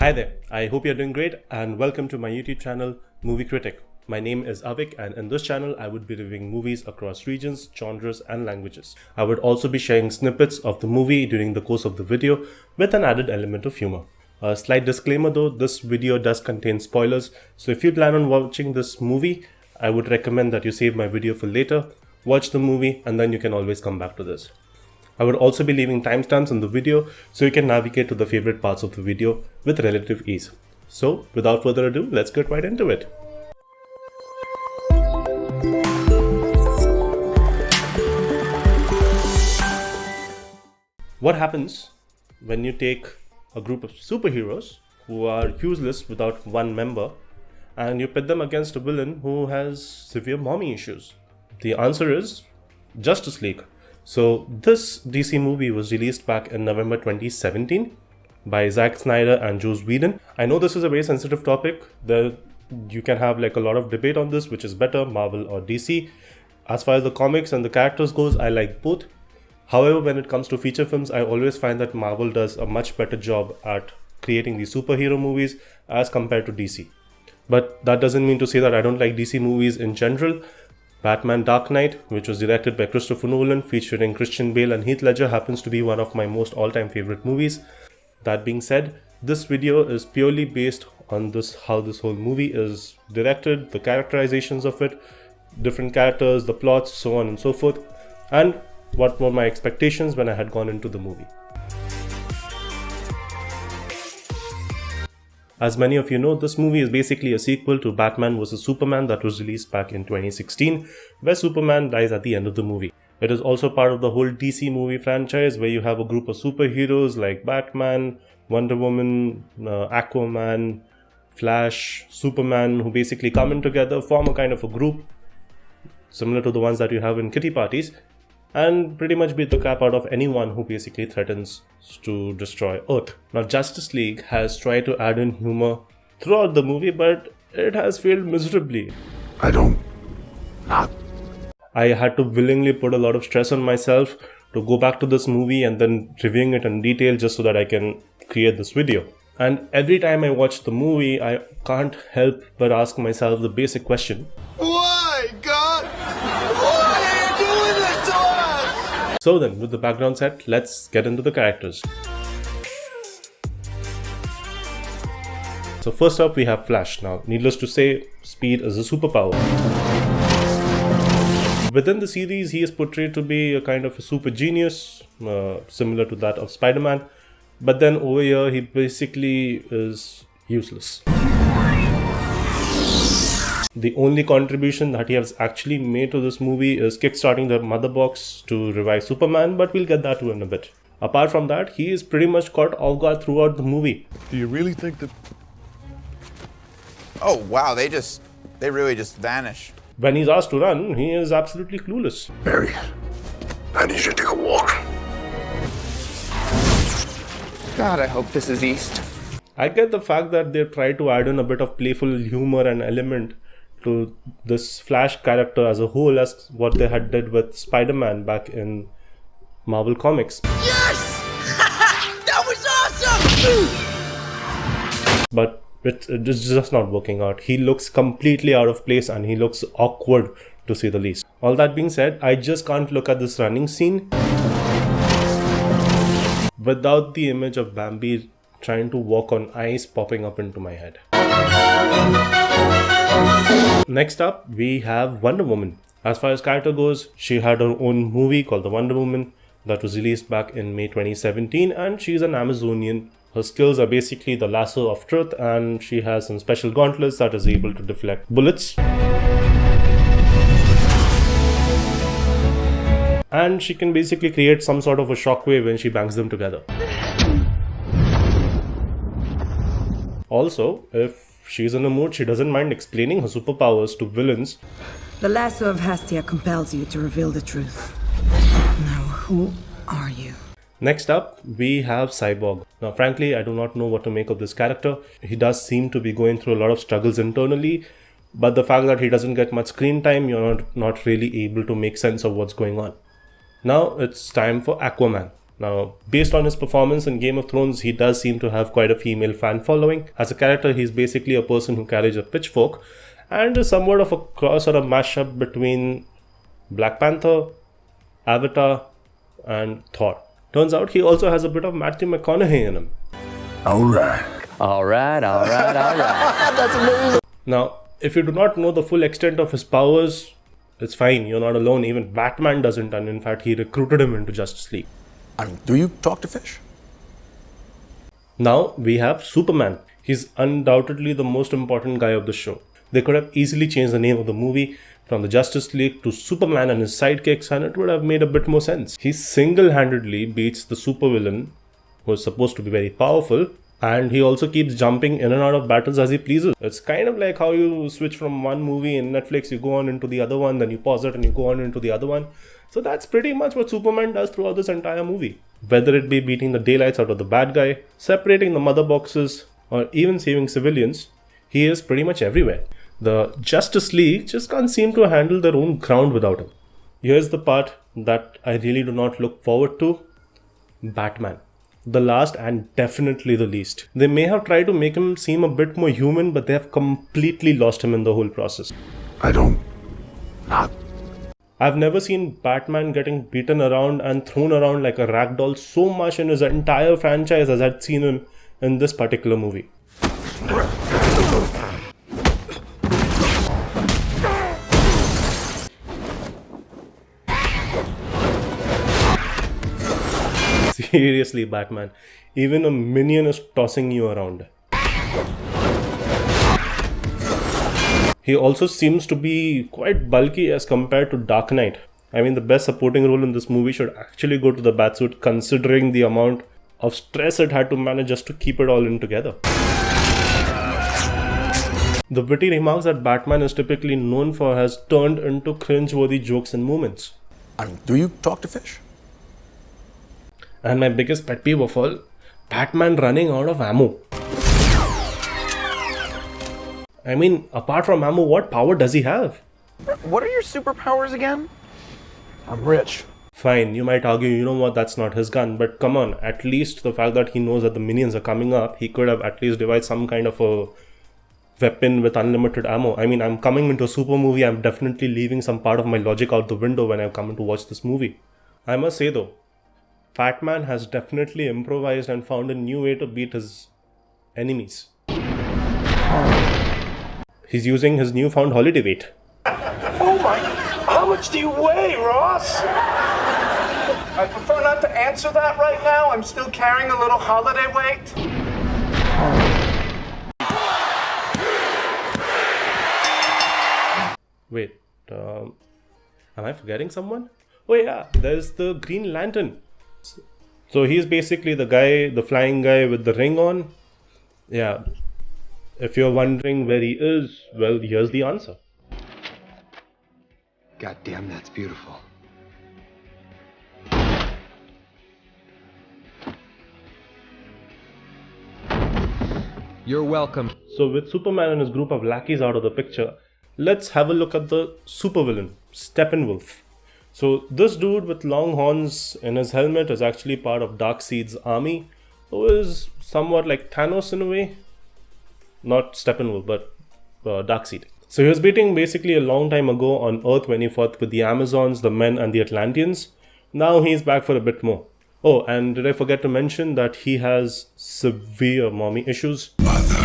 Hi there, I hope you're doing great and welcome to my YouTube channel, Movie Critic. My name is Avik and in this channel I would be reviewing movies across regions, genres and languages. I would also be sharing snippets of the movie during the course of the video with an added element of humor. A slight disclaimer though, this video does contain spoilers, so if you plan on watching this movie, I would recommend that you save my video for later, watch the movie and then you can always come back to this. I would also be leaving timestamps in the video so you can navigate to the favorite parts of the video with relative ease. So without further ado, let's get right into it. What happens when you take a group of superheroes who are useless without one member and you pit them against a villain who has severe mommy issues? The answer is Justice League. So this DC movie was released back in November 2017 by Zack Snyder and Joss Whedon. I know this is a very sensitive topic. You can have like a lot of debate on this, which is better, Marvel or DC. As far as the comics and the characters goes, I like both. However, when it comes to feature films, I always find that Marvel does a much better job at creating these superhero movies as compared to DC. But that doesn't mean to say that I don't like DC movies in general. Batman Dark Knight, which was directed by Christopher Nolan, featuring Christian Bale and Heath Ledger, happens to be one of my most all-time favorite movies. That being said, this video is purely based on how this whole movie is directed, the characterizations of it, different characters, the plots, so on and so forth, and what were my expectations when I had gone into the movie. As many of you know, this movie is basically a sequel to Batman vs Superman that was released back in 2016, where Superman dies at the end of the movie. It is also part of the whole DC movie franchise where you have a group of superheroes like Batman, Wonder Woman, Aquaman, Flash, Superman, who basically come in together, form a kind of a group similar to the ones that you have in kiddie parties, and pretty much beat the crap out of anyone who basically threatens to destroy Earth. Now, Justice League has tried to add in humor throughout the movie, but it has failed miserably. I had to willingly put a lot of stress on myself to go back to this movie and then reviewing it in detail just so that I can create this video. And every time I watch the movie, I can't help but ask myself the basic question. Why, God? Why are you doing this to us? So then, with the background set, let's get into the characters. So first up, we have Flash. Now, needless to say, speed is a superpower. Within the series, he is portrayed to be a kind of a super genius, similar to that of Spider-Man. But then over here, he basically is useless. The only contribution that he has actually made to this movie is kickstarting the mother box to revive Superman, but we'll get that to in a bit. Apart from that, he is pretty much caught off guard throughout the movie. Do you really think that... Oh wow, they really just vanish. When he's asked to run, he is absolutely clueless. Barry, I need you to take a walk. God, I hope this is East. I get the fact that they try to add in a bit of playful humor and element to this Flash character as a whole as what they had did with Spider-Man back in Marvel Comics. Yes! That was awesome! But it's just not working out. He looks completely out of place and he looks awkward to say the least. All that being said, I just can't look at this running scene without the image of Bambi trying to walk on ice popping up into my head. Next up, we have Wonder Woman. As far as character goes, she had her own movie called The Wonder Woman that was released back in May 2017, and she's an Amazonian. Her skills are basically the lasso of truth, and she has some special gauntlets that is able to deflect bullets. And she can basically create some sort of a shockwave when she bangs them together. Also, if she's in a mood, she doesn't mind explaining her superpowers to villains. The lasso of Hestia compels you to reveal the truth. Now, who are you? Next up, we have Cyborg. Now, frankly, I do not know what to make of this character. He does seem to be going through a lot of struggles internally, but the fact that he doesn't get much screen time, you're not really able to make sense of what's going on. Now, it's time for Aquaman. Now, based on his performance in Game of Thrones, he does seem to have quite a female fan following. As a character, he's basically a person who carries a pitchfork and is somewhat of a cross or a mashup between Black Panther, Avatar, and Thor. Turns out he also has a bit of Matthew McConaughey in him. All right. All right. That's amazing. Now, if you do not know the full extent of his powers, it's fine, you're not alone. Even Batman doesn't, and in fact, he recruited him into Justice League. Do you talk to fish? Now we have Superman. He's undoubtedly the most important guy of the show. They could have easily changed the name of the movie from the Justice League to Superman and his sidekicks, and it would have made a bit more sense. He single-handedly beats the supervillain, who is supposed to be very powerful, and he also keeps jumping in and out of battles as he pleases. It's kind of like how you switch from one movie in Netflix, you go on into the other one, then you pause it and you go on into the other one. So that's pretty much what Superman does throughout this entire movie. Whether it be beating the daylights out of the bad guy, separating the mother boxes, or even saving civilians, he is pretty much everywhere. The Justice League just can't seem to handle their own ground without him. Here's the part that I really do not look forward to. Batman. The last and definitely the least. They may have tried to make him seem a bit more human, but they have completely lost him in the whole process. I've never seen Batman getting beaten around and thrown around like a ragdoll so much in his entire franchise as I'd seen him in this particular movie. Seriously, Batman. Even a minion is tossing you around. He also seems to be quite bulky as compared to Dark Knight. I mean, the best supporting role in this movie should actually go to the Batsuit, considering the amount of stress it had to manage just to keep it all in together. The witty remarks that Batman is typically known for has turned into cringe-worthy jokes and moments. Do you talk to fish? And my biggest pet peeve of all, Batman running out of ammo. I mean, apart from ammo, what power does he have? What are your superpowers again? I'm rich. Fine, you might argue, you know what, that's not his gun, but come on, at least the fact that he knows that the minions are coming up, he could have at least devised some kind of a weapon with unlimited ammo. I mean, I'm coming into a super movie, I'm definitely leaving some part of my logic out the window when I come in to watch this movie. I must say though, Batman has definitely improvised and found a new way to beat his enemies. He's using his newfound holiday weight. Oh my, how much do you weigh, Ross? I prefer not to answer that right now. I'm still carrying a little holiday weight. Wait, am I forgetting someone? Oh yeah, there's the Green Lantern. So he's basically the guy, the flying guy with the ring on. Yeah. If you're wondering where he is, well, here's the answer. God damn, that's beautiful. You're welcome. So with Superman and his group of lackeys out of the picture, let's have a look at the supervillain, Steppenwolf. So this dude with long horns in his helmet is actually part of Darkseid's army, who is somewhat like Thanos in a way. Not Steppenwolf, but Darkseid. So he was beating basically a long time ago on Earth when he fought with the Amazons, the Men and the Atlanteans. Now he's back for a bit more. Oh, and did I forget to mention that he has severe mommy issues? Mother,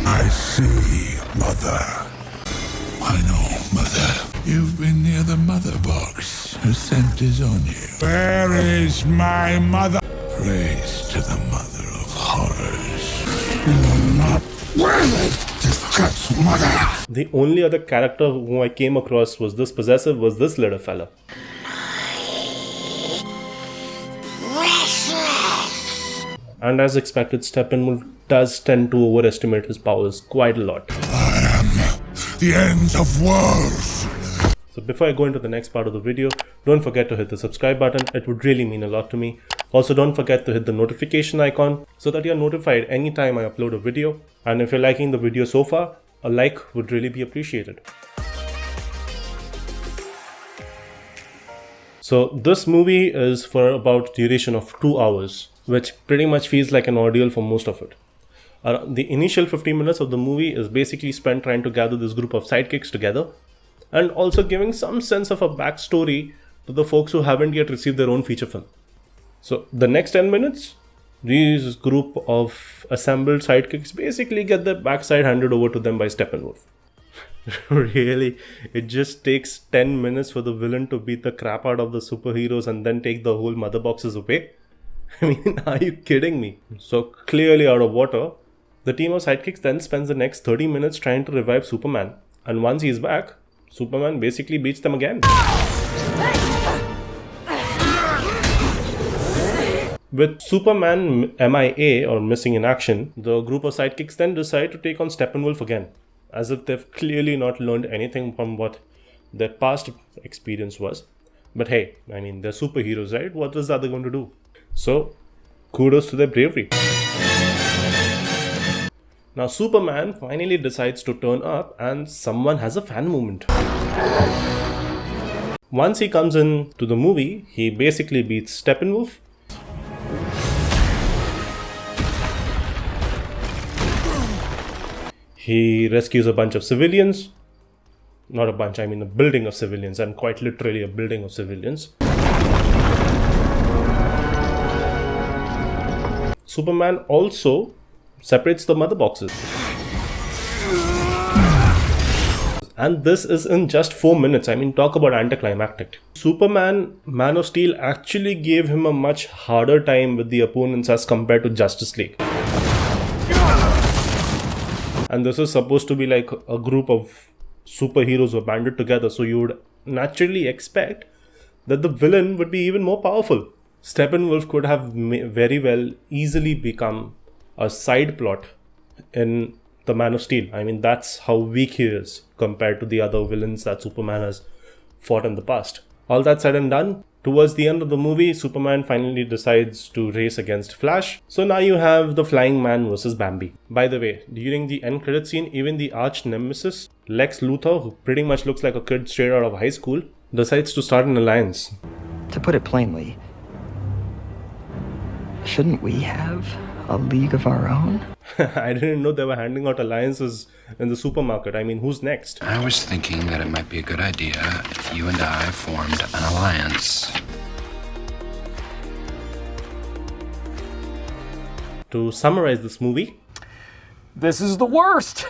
I see, Mother. I know, Mother. You've been near the mother box. Her scent is on you. Where is my mother? Praise to the mother of horrors. You're not worthy to touch Mother. The only other character who I came across was this possessive was this little fella. And as expected, Steppenwolf does tend to overestimate his powers quite a lot. I am the end of worlds. So before I go into the next part of the video, don't forget to hit the subscribe button. It would really mean a lot to me. Also, don't forget to hit the notification icon so that you're notified anytime I upload a video. And if you're liking the video so far, a like would really be appreciated. So this movie is for about duration of 2 hours, which pretty much feels like an ordeal for most of it. The initial 15 minutes of the movie is basically spent trying to gather this group of sidekicks together and also giving some sense of a backstory to the folks who haven't yet received their own feature film. So the next 10 minutes, these group of assembled sidekicks basically get their backside handed over to them by Steppenwolf. Really, it just takes 10 minutes for the villain to beat the crap out of the superheroes and then take the whole mother boxes away? I mean, are you kidding me? So clearly out of water, the team of sidekicks then spends the next 30 minutes trying to revive Superman. And once he's back, Superman basically beats them again. With Superman MIA or missing in action, the group of sidekicks then decide to take on Steppenwolf again, as if they've clearly not learned anything from what their past experience was. But hey, I mean, they're superheroes, right? What is the other going to do? So, kudos to their bravery. Now, Superman finally decides to turn up and someone has a fan moment. Once he comes in to the movie, he basically beats Steppenwolf. He rescues a bunch of civilians. Not a bunch, I mean a building of civilians, and quite literally a building of civilians. Superman also separates the mother boxes. And this is in just 4 minutes. I mean, talk about anticlimactic. Superman, Man of Steel actually gave him a much harder time with the opponents as compared to Justice League. And this is supposed to be like a group of superheroes who are banded together, so you would naturally expect that the villain would be even more powerful. Steppenwolf could have very well easily become a side plot in the Man of Steel. I mean, that's how weak he is compared to the other villains that Superman has fought in the past. All that said and done, towards the end of the movie, Superman finally decides to race against Flash. So now you have the Flying Man versus Bambi. By the way, during the end credit scene, even the arch nemesis, Lex Luthor, who pretty much looks like a kid straight out of high school, decides to start an alliance. To put it plainly, shouldn't we have a league of our own? I didn't know they were handing out alliances in the supermarket. I mean, who's next? I was thinking that it might be a good idea if you and I formed an alliance. To summarize this movie, This is the worst.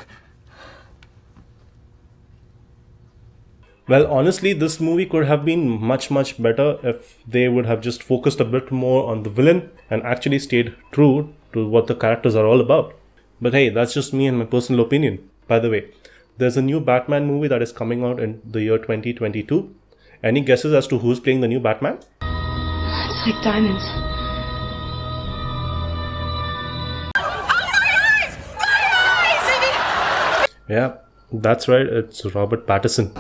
well, honestly, this movie could have been much better if they would have just focused a bit more on the villain and actually stayed true to what the characters are all about. But hey, that's just me and my personal opinion. By the way, there's a new Batman movie that is coming out in the year 2022. Any guesses as to who's playing the new Batman? It's like diamonds. Yeah, that's right, it's Robert Pattinson.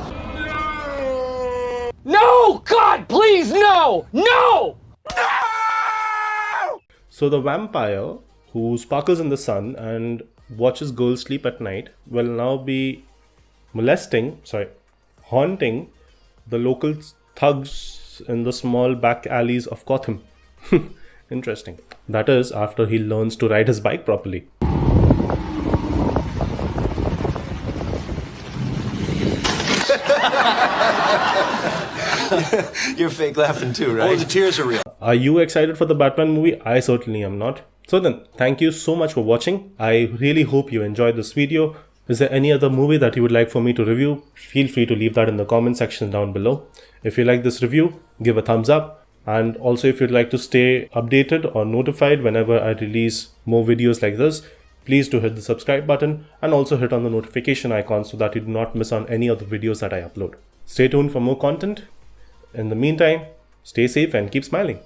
No! God, please, no! No! So the vampire who sparkles in the sun and watches girls sleep at night will now be haunting the local thugs in the small back alleys of Gotham. Interesting. That is after he learns to ride his bike properly. You're fake laughing too, right? Oh, the tears are real. Are you excited for the Batman movie? I certainly am not. So then, thank you so much for watching. I really hope you enjoyed this video. Is there any other movie that you would like for me to review? Feel free to leave that in the comment section down below. If you like this review, give a thumbs up. And also, if you'd like to stay updated or notified whenever I release more videos like this, please do hit the subscribe button and also hit on the notification icon so that you do not miss on any of the videos that I upload. Stay tuned for more content. In the meantime, stay safe and keep smiling.